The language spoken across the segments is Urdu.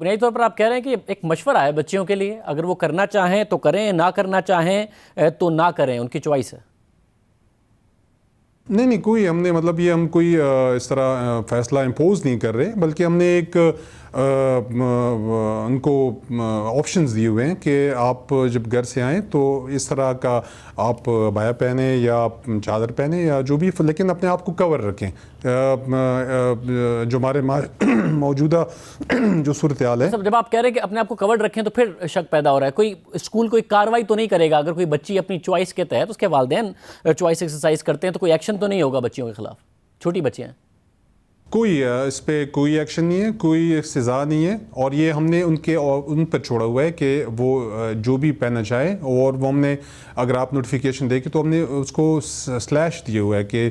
بنیادی طور پر آپ کہہ رہے ہیں کہ ایک مشورہ ہے بچیوں کے لیے، اگر وہ کرنا چاہیں تو کریں، نہ کرنا چاہیں تو نہ کریں، ان کی چوائس ہے۔ نہیں کوئی ہم نے مطلب یہ ہم کوئی اس طرح فیصلہ امپوز نہیں کر رہے، بلکہ ہم نے ایک ان کو آپشنز دیے ہوئے ہیں کہ آپ جب گھر سے آئیں تو اس طرح کا آپ بایا پہنیں یا چادر پہنیں یا جو بھی، لیکن اپنے آپ کو کور رکھیں۔ جو ہمارے موجودہ جو صورتحال ہے، جب آپ کہہ رہے ہیں کہ اپنے آپ کو کورڈ رکھیں تو پھر شک پیدا ہو رہا ہے، کوئی اسکول کوئی کارروائی تو نہیں کرے گا اگر کوئی بچی اپنی چوائس کے تحت، اس کے والدین چوائس ایکسرسائز کرتے ہیں تو کوئی ایکشن تو نہیں ہوگا بچیوں کے خلاف؟ چھوٹی بچیاں ہیں، کوئی اس پہ کوئی ایکشن نہیں ہے، کوئی سزا نہیں ہے، اور یہ ہم نے ان پر چھوڑا ہوا ہے کہ وہ جو بھی پہننا چاہے، اور وہ ہم نے اگر آپ نوٹیفیکیشن دیکھیں تو ہم نے اس کو سلیش دیا ہوا ہے کہ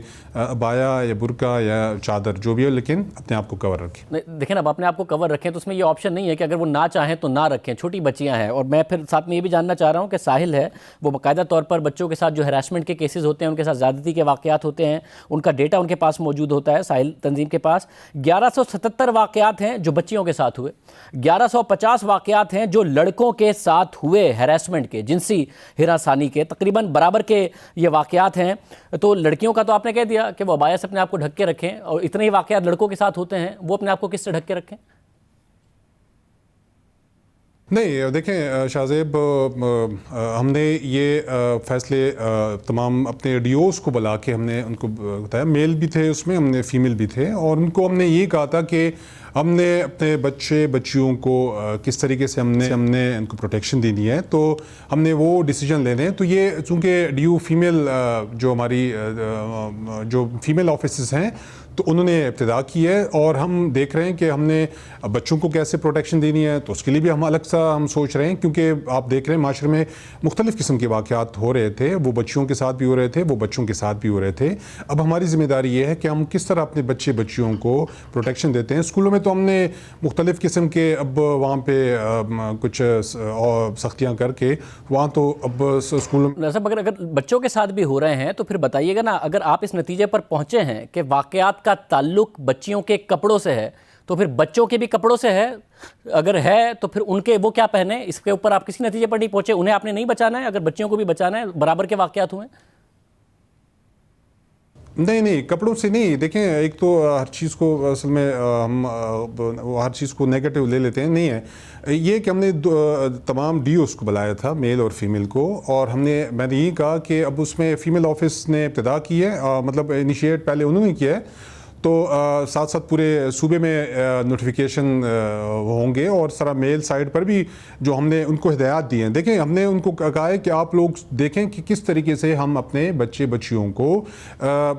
بایا یا برقع یا چادر جو بھی ہو، لیکن اپنے آپ کو کور رکھیں۔ دیکھیں اب اپنے آپ کو کور رکھیں تو اس میں یہ آپشن نہیں ہے کہ اگر وہ نہ چاہیں تو نہ رکھیں، چھوٹی بچیاں ہیں۔ اور میں پھر ساتھ میں یہ بھی جاننا چاہ رہا ہوں کہ ساحل ہے وہ باقاعدہ طور پر بچوں کے ساتھ جو ہراسمنٹ کے کیسز ہوتے ہیں، ان کے ساتھ زیادتی کے واقعات ہوتے ہیں، ان کا ڈیٹا ان کے پاس موجود ہوتا ہے، ساحل تنظیم کے پاس 1177 واقعات ہیں جو بچیوں کے ساتھ ہوئے، 1150 واقعات ہیں جو لڑکوں کے ساتھ ہوئے ہراسمنٹ کے، جنسی ہراسانی کے، تقریباً برابر کے یہ واقعات ہیں۔ تو لڑکیوں کا تو آپ نے کہہ دیا کہ وہ عبایا سے اپنے آپ کو ڈھک کے رکھیں، اور اتنے ہی واقعات لڑکوں کے ساتھ ہوتے ہیں، وہ اپنے آپ کو کس سے ڈھک کے رکھیں؟ نہیں دیکھیں شاہ زیب، ہم نے یہ فیصلے تمام اپنے ڈی اوز کو بلا کے ہم نے ان کو بتایا، میل بھی تھے اس میں، ہم نے فیمیل بھی تھے، اور ان کو ہم نے یہ کہا تھا کہ ہم نے اپنے بچیوں کو کس طریقے سے ہم نے ان کو پروٹیکشن دینی ہے، تو ہم نے وہ ڈیسیجن لینے ہیں۔ تو یہ چونکہ ڈی او فیمیل جو ہماری جو فیمیل آفیسز ہیں تو انہوں نے ابتدا کی ہے، اور ہم دیکھ رہے ہیں کہ ہم نے بچوں کو کیسے پروٹیکشن دینی ہے، تو اس کے لیے بھی ہم الگ سا ہم سوچ رہے ہیں، کیونکہ آپ دیکھ رہے ہیں معاشرے میں مختلف قسم کے واقعات ہو رہے تھے، وہ بچیوں کے ساتھ بھی ہو رہے تھے، وہ بچوں کے ساتھ بھی ہو رہے تھے۔ اب ہماری ذمہ داری یہ ہے کہ ہم کس طرح اپنے بچیوں کو پروٹیکشن دیتے ہیں۔ اسکولوں میں تو ہم نے مختلف قسم کے اب وہاں پہ کچھ سختیاں کر کے وہاں تو اب اسکولوں میں اگر بچوں کے ساتھ بھی ہو رہے ہیں تو پھر بتائیے گا نا، اگر آپ اس نتیجے پر پہنچے ہیں کہ واقعات کا تعلق بچیوں کے کپڑوں سے ہے تو پھر بچوں کے بھی کپڑوں سے ہے، اگر ہے تو پھر ان کے وہ کیا پہنے؟ اس کے اوپر آپ کسی نتیجے پر نہیں پہنچے، انہیں آپ نے نہیں بچانا ہے؟ اگر بچیوں کو بھی بچانا ہے، برابر کے واقعات ہوئے؟ نہیں کپڑوں سے نہیں۔ دیکھیں ایک تو ہر چیز کو اصل میں ہم ہر چیز کو نیگیٹو لے لیتے ہیں، نہیں ہے یہ کہ ہم نے تمام ڈی اوز کو بلایا تھا، میل اور فیمیل کو، اور میں نے یہ کہا کہ اب اس میں فیمیل آفس نے ابتدا کی ہے، مطلب انیشیٹ پہلے انہوں نے کیا ہے، تو ساتھ ساتھ پورے صوبے میں نوٹیفیکیشن ہوں گے، اور سارا میل سائٹ پر بھی جو ہم نے ان کو ہدایات دی ہیں۔ دیکھیں ہم نے ان کو کہا ہے کہ آپ لوگ دیکھیں کہ کس طریقے سے ہم اپنے بچیوں کو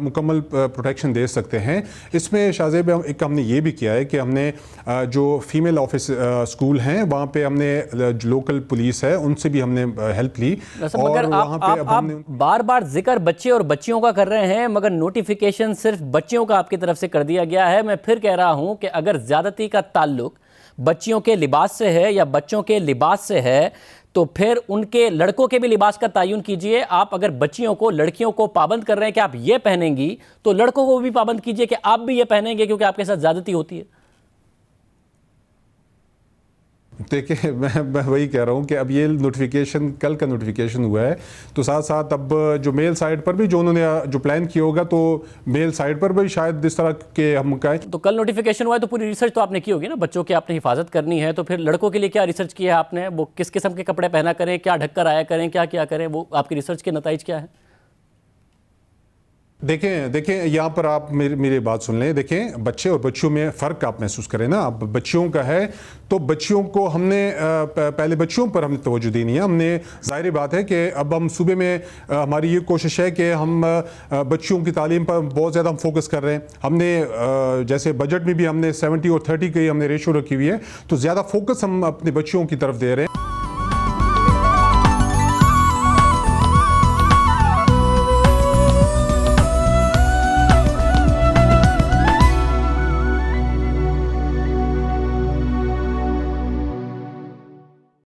مکمل پروٹیکشن دے سکتے ہیں۔ اس میں شاہ زیب ایک ہم نے یہ بھی کیا ہے کہ ہم نے جو فیمیل آفس اسکول ہیں وہاں پہ ہم نے جو لوکل پولیس ہے ان سے بھی ہم نے ہیلپ لی، اور وہاں پہ آپ بار بار ذکر بچے اور بچیوں کا کر رہے ہیں، مگر نوٹیفیکیشن صرف بچیوں کا آپ کی طرف سے کر دیا گیا ہے۔ میں پھر کہہ رہا ہوں کہ اگر زیادتی کا تعلق بچیوں کے لباس سے ہے یا بچوں کے لباس سے ہے تو پھر ان کے لڑکوں کے بھی لباس کا تعین کیجئے۔ آپ اگر بچیوں کو لڑکیوں کو پابند کر رہے ہیں کہ آپ یہ پہنیں گی تو لڑکوں کو بھی پابند کیجئے کہ آپ بھی یہ پہنیں گے، کیونکہ آپ کے ساتھ زیادتی ہوتی ہے۔ دیکھیں میں وہی کہہ رہا ہوں کہ اب یہ نوٹیفیکیشن کل کا نوٹیفیکیشن ہوا ہے، تو ساتھ ساتھ اب جو میل سائٹ پر بھی جو انہوں نے جو پلان کیا ہوگا تو میل سائٹ پر بھی شاید اس طرح کے ہم کہیں۔ تو کل نوٹیفیکیشن ہوا ہے تو پوری ریسرچ تو آپ نے کی ہوگی نا، بچوں کی آپ نے حفاظت کرنی ہے، تو پھر لڑکوں کے لیے کیا ریسرچ کیا ہے آپ نے؟ وہ کس قسم کے کپڑے پہنا کریں، کیا ڈھک کر آیا کریں، کیا کریں، وہ آپ کی ریسرچ کے نتائج کیا ہیں؟ دیکھیں یہاں پر آپ میری بات سن لیں۔ دیکھیں بچے اور بچیوں میں فرق آپ محسوس کریں نا، اب بچیوں کا ہے تو بچیوں کو ہم نے پہلے بچیوں پر ہم نے توجہ دینی ہے۔ ہم نے ظاہر بات ہے کہ اب ہم صوبے میں ہماری یہ کوشش ہے کہ ہم بچیوں کی تعلیم پر بہت زیادہ ہم فوکس کر رہے ہیں۔ ہم نے جیسے بجٹ میں بھی ہم نے 70 اور 30 کی ہم نے ریشو رکھی ہوئی ہے، تو زیادہ فوکس ہم اپنے بچیوں کی طرف دے رہے ہیں۔